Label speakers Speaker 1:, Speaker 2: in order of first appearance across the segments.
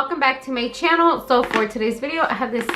Speaker 1: welcome back to my channel. So for today's video, I have this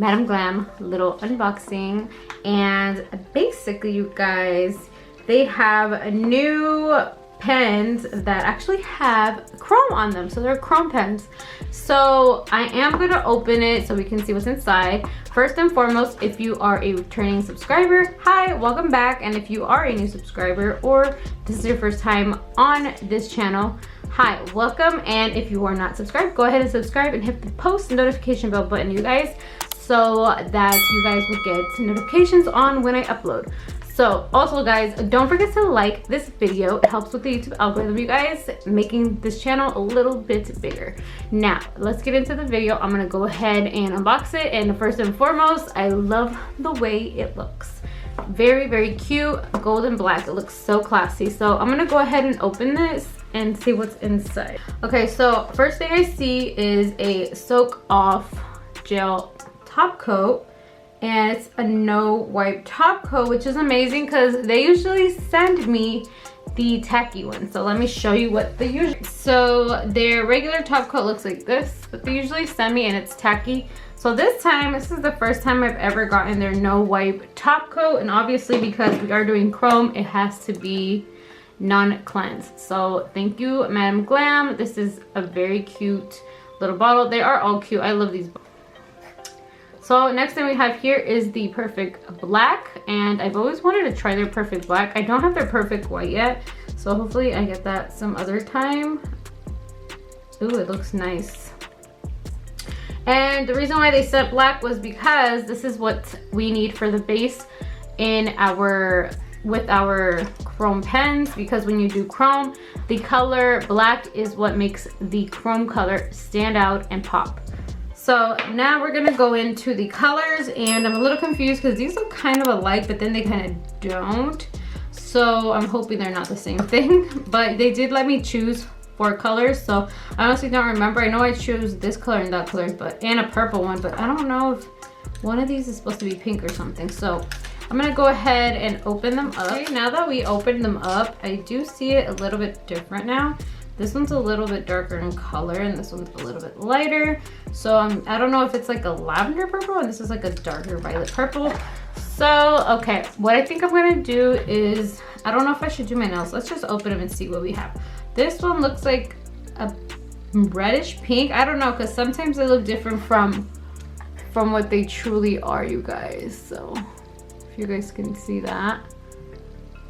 Speaker 1: Madam Glam little unboxing, and basically you guys, they have a new pens that actually have chrome on them. So they're chrome pens. So I am going to open it so we can see what's inside. First and foremost, if you are a returning subscriber, hi, welcome back. And if you are a new subscriber or this is your first time on this channel, hi, welcome. And if you are not subscribed, go ahead and subscribe and hit the post notification bell button, you guys, so that you guys will get notifications on when I upload. So also guys, don't forget to like this video. It helps with the YouTube algorithm, you guys, making this channel a little bit bigger. Now let's get into the video. I'm gonna go ahead and unbox it, and first and foremost, I love the way it looks. Very, very cute, gold and black. It looks so classy. So I'm gonna go ahead and open this and see what's inside. Okay, so first thing I see is a soak off gel top coat, and it's a no wipe top coat, which is amazing because they usually send me the tacky one. So let me show you what they usually, so their regular top coat looks like this, but they usually send me and it's tacky. So this time, this is the first time I've ever gotten their no wipe top coat, and obviously because we are doing chrome, it has to be non-cleansed. So thank you, Madam Glam. This is a very cute little bottle. They are all cute. I love these bottles. So next thing we have here is the Perfect Black, and I've always wanted to try their Perfect Black. I don't have their Perfect White yet, so hopefully I get that some other time. Ooh, it looks nice. And the reason why they said black was because this is what we need for the base in our, with our chrome pens, because when you do chrome, the color black is what makes the chrome color stand out and pop. So now we're gonna go into the colors, and I'm a little confused because these look kind of alike, but then they kind of don't. So I'm hoping they're not the same thing, but they did let me choose 4 colors. So I honestly don't remember. I know I chose this color and that color, and a purple one, but I don't know if one of these is supposed to be pink or something. So I'm gonna go ahead and open them up. Okay, now that we opened them up, I do see it a little bit different now. This one's a little bit darker in color, and this one's a little bit lighter. So I don't know if it's like a lavender purple, and this is like a darker violet purple. So, okay, what I think I'm gonna do is, I don't know if I should do my nails. Let's just open them and see what we have. This one looks like a reddish pink. I don't know, because sometimes they look different from what they truly are, you guys. So, if you guys can see that.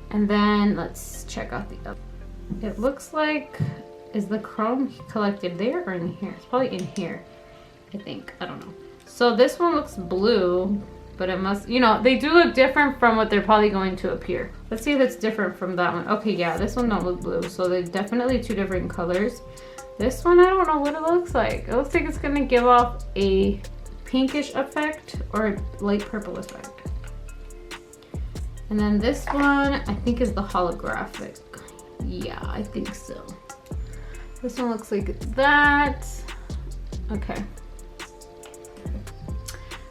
Speaker 1: And then let's check out the other. It looks like, is the chrome collected there or in here? It's probably in here, I think. I don't know. So this one looks blue, but it must, you know, they do look different from what they're probably going to appear. Let's see if it's different from that one. Okay, yeah, this one don't look blue. So they're definitely 2 different colors. This one, I don't know what it looks like. It looks like it's gonna give off a pinkish effect or a light purple effect. And then this one, I think, is the holographic. Yeah, I think so. This one looks like that. Okay.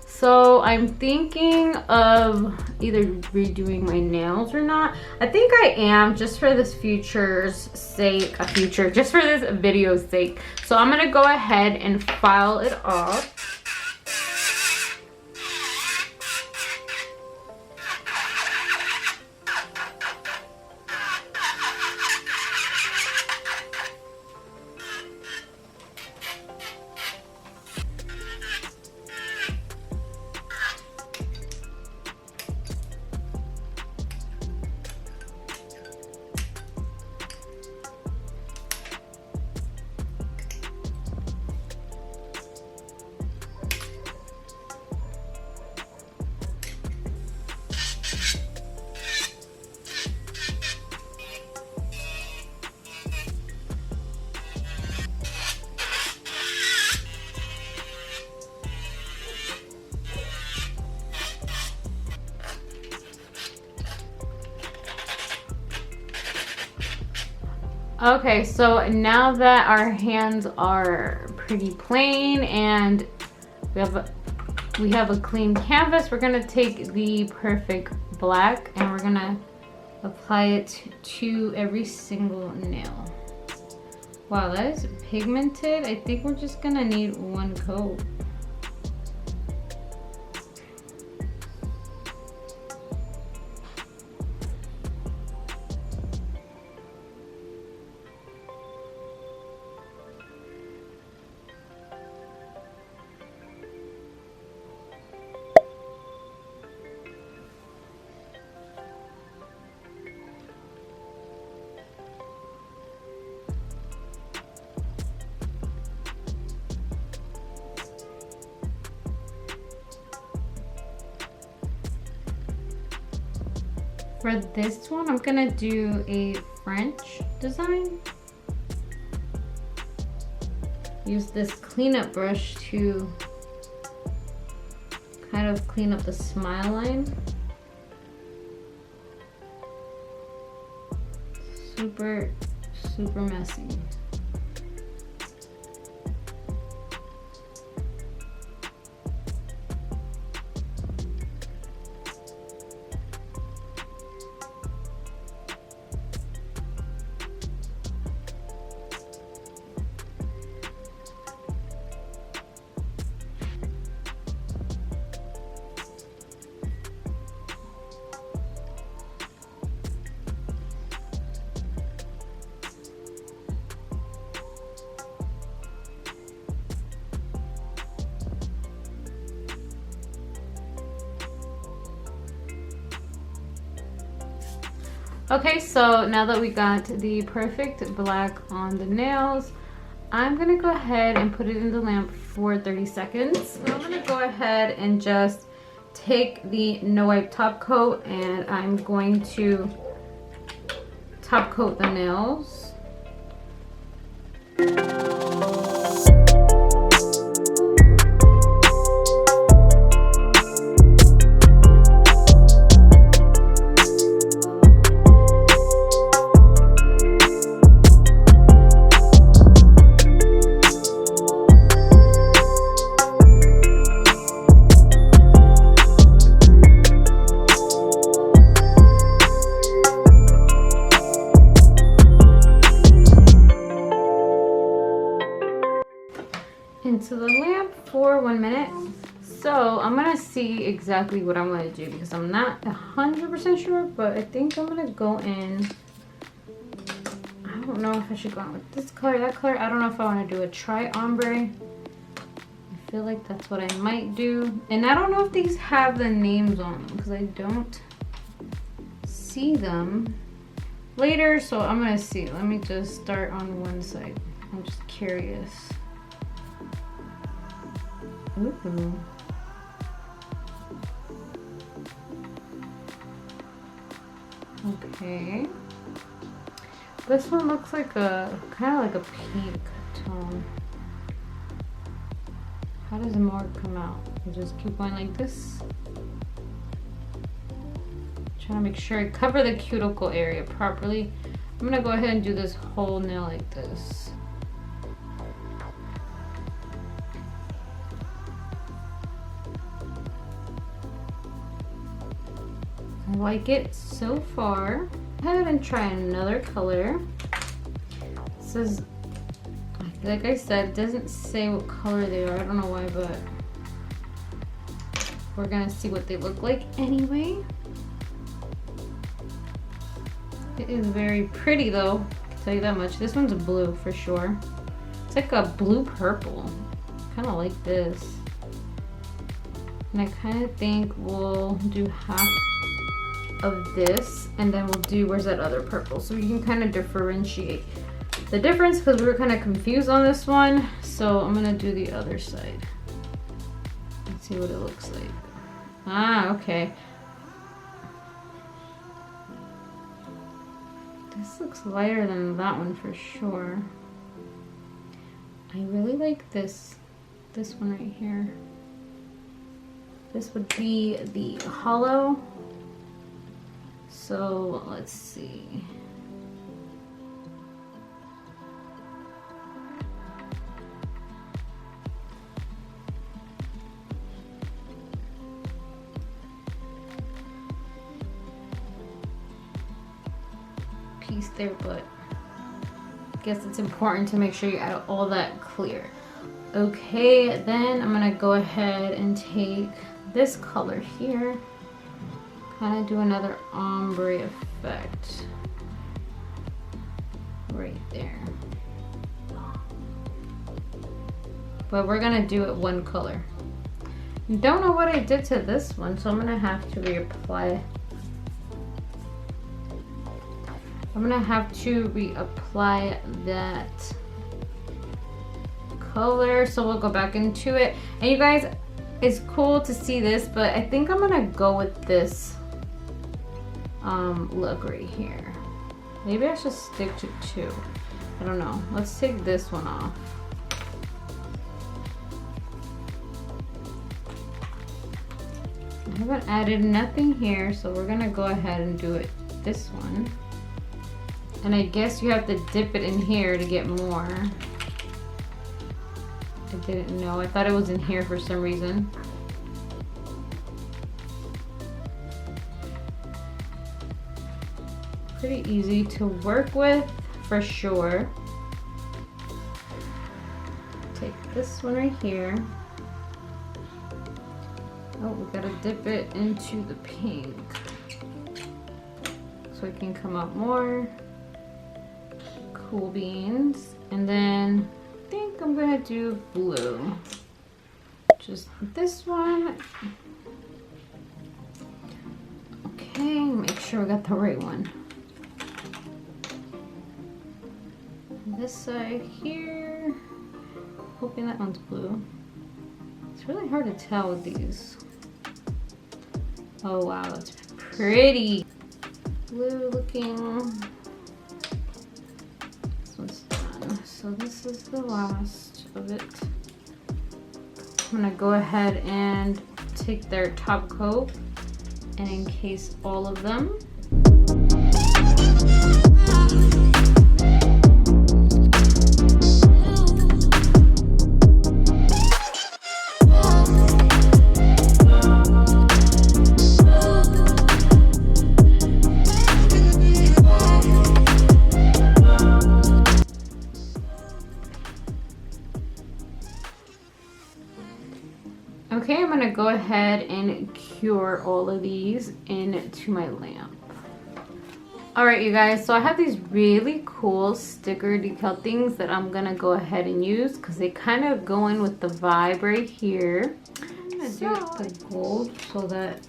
Speaker 1: So I'm thinking of either redoing my nails or not. I think I am, just for this future's sake, just for this video's sake. So I'm gonna go ahead and file it off. Okay, so now that our hands are pretty plain and we have a clean canvas, we're gonna take the Perfect Black and we're gonna apply it to every single nail. Wow, that is pigmented. I think we're just gonna need one coat. For this one, I'm gonna do a French design. Use this cleanup brush to kind of clean up the smile line. Super, super messy. Okay, so now that we got the perfect black on the nails, I'm gonna go ahead and put it in the lamp for 30 seconds. So I'm gonna go ahead and just take the no wipe top coat and I'm going to top coat the nails. Into the lamp for 1 minute. So I'm gonna see exactly what I'm gonna do because I'm not 100% sure, but I think I'm gonna go in. I don't know if I should go in with this color, that color. I don't know if I want to do a tri ombre. I feel like that's what I might do. And I don't know if these have the names on them because I don't see them later. So I'm gonna see. Let me just start on one side. I'm just curious. Ooh. Okay. This one looks like a kind of like a pink tone. How does more come out? You just keep going like this. Trying to make sure I cover the cuticle area properly. I'm gonna go ahead and do this whole nail like this. I like it so far. Go ahead and try another color. This is, like I said, it doesn't say what color they are. I don't know why, but we're gonna see what they look like anyway. It is very pretty though, I'll tell you that much. This one's blue for sure. It's like a blue purple. Kind of like this. And I kind of think we'll do half of this and then we'll do, where's that other purple? So you can kind of differentiate the difference because we were kind of confused on this one. So I'm gonna do the other side. Let's see what it looks like. Ah, okay. This looks lighter than that one for sure. I really like this one right here. This would be the hollow. So let's see. Piece there, but guess it's important to make sure you add all that clear. Okay, then I'm gonna go ahead and take this color here, kind of do another ombre effect right there. But we're gonna do it one color. Don't know what I did to this one, so I'm gonna have to reapply. I'm gonna have to reapply that color, so we'll go back into it. And you guys, it's cool to see this, but I think I'm gonna go with this look right here. Maybe I should stick to two. I don't know. Let's take this one off. I haven't added nothing here, so we're gonna go ahead and do it this one. And I guess you have to dip it in here to get more. I didn't know. I thought it was in here for some reason. Pretty easy to work with for sure. Take this one right here. Oh, we gotta dip it into the pink so it can come out more. Cool beans. And then I think I'm gonna do blue. Just this one. Okay, make sure we got the right one. This side here. Hoping that one's blue. It's really hard to tell with these. Oh wow, that's pretty. Blue looking. This one's done. So this is the last of it. I'm gonna go ahead and take their top coat and encase all of them. Okay, I'm gonna go ahead and cure all of these into my lamp. All right, you guys, so I have these really cool sticker decal things that I'm gonna go ahead and use because they kind of go in with the vibe right here. I'm gonna do the gold so that,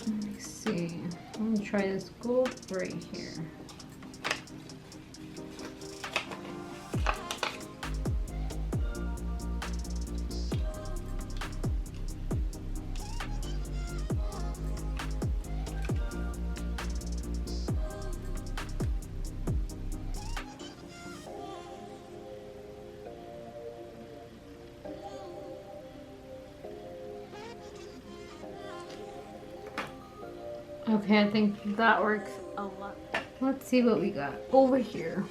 Speaker 1: let me see, I'm gonna try this gold right here. Okay, I think that works a lot. Let's see what we got over here.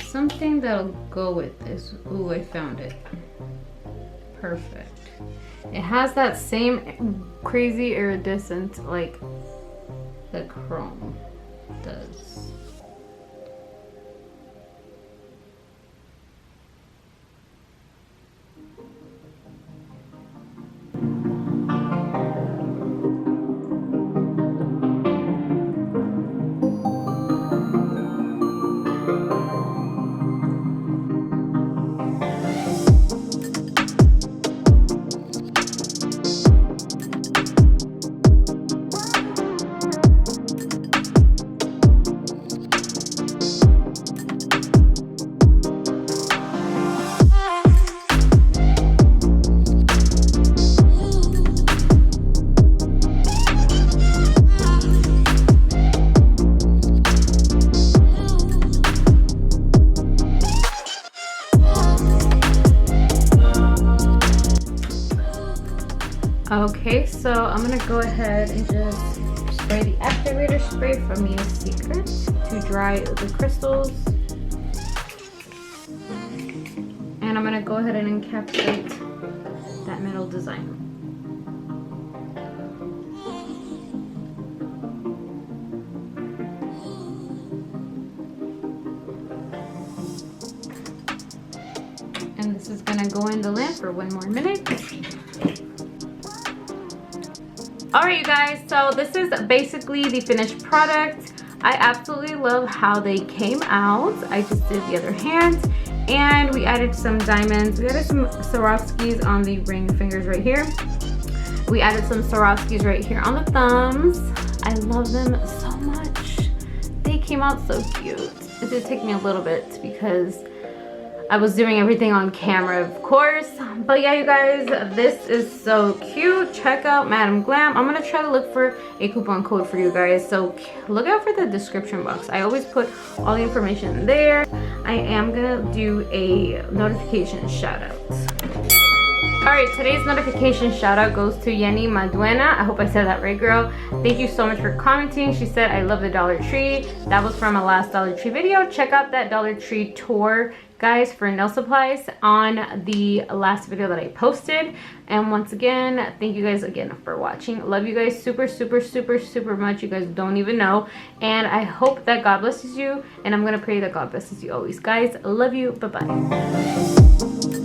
Speaker 1: Something that'll go with this. Ooh, I found it. Perfect. It has that same crazy iridescent like the chrome does. Okay, so I'm gonna go ahead and just spray the activator spray from Mia's Secret to dry the crystals. And I'm gonna go ahead and encapsulate that metal design. go in the lamp for 1 more minute. Alright you guys, so this is basically the finished product. I absolutely love how they came out. I just did the other hand, and we added some diamonds. We added some Swarovskis on the ring fingers right here. We added some Swarovskis right here on the thumbs. I love them so much. They came out so cute. It did take me a little bit because I was doing everything on camera, of course. But yeah, you guys, this is so cute. Check out Madam Glam. I'm gonna try to look for a coupon code for you guys, so look out for the description box. I always put all the information there. I am gonna do a notification shout out. Alright, today's notification shout out goes to Yenny Maduena. I hope I said that right, girl. Thank you so much for commenting. She said, I love the Dollar Tree. That was from a last Dollar Tree video. Check out that Dollar Tree tour, guys, for nail supplies on the last video that I posted. And once again, thank you guys again for watching. Love you guys super, super, super, super much. You guys don't even know. And I hope that God blesses you. And I'm going to pray that God blesses you always. Guys, love you. Bye-bye.